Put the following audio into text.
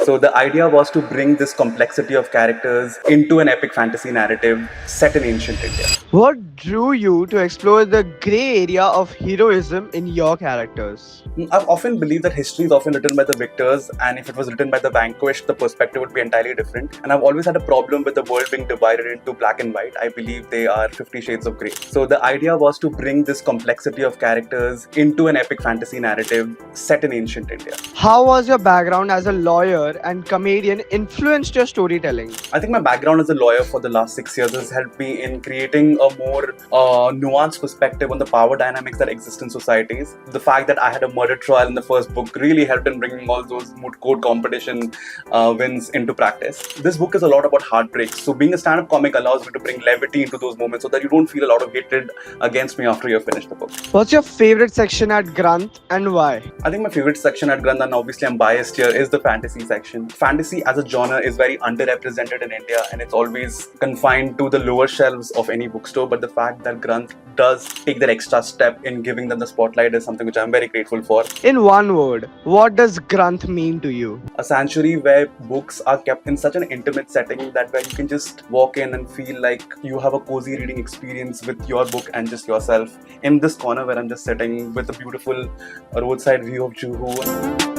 So the idea was to bring this complexity of characters into an epic fantasy narrative set in ancient India. What drew you to explore the grey area of heroism in your characters? I've often believed that history is often written by the victors, and if it was written by the vanquished, the perspective would be entirely different. And I've always had a problem with the world being divided into black and white. I believe they are 50 shades of grey. So the idea was to bring this complexity of characters into an epic fantasy narrative set in ancient India. How was your background as a lawyer and comedian influenced your storytelling? I think my background as a lawyer for the last 6 years has helped me in creating a more nuanced perspective on the power dynamics that exist in societies. The fact that I had a murder trial in the first book really helped in bringing all those moot court competition wins into practice. This book is a lot about heartbreaks. So being a stand-up comic allows me to bring levity into those moments so that you don't feel a lot of hatred against me after you've finished the book. What's your favorite section at Granth and why? I think my favorite section at Granth, and obviously I'm biased here, is the fantasy section. Fantasy as a genre is very underrepresented in India, and it's always confined to the lower shelves of any bookstore. But the fact that Granth does take that extra step in giving them the spotlight is something which I'm very grateful for. In one word, what does Granth mean to you? A sanctuary where books are kept in such an intimate setting that where you can just walk in and feel like you have a cozy reading experience with your book and just yourself in this corner where I'm just sitting with a beautiful roadside view of Juhu.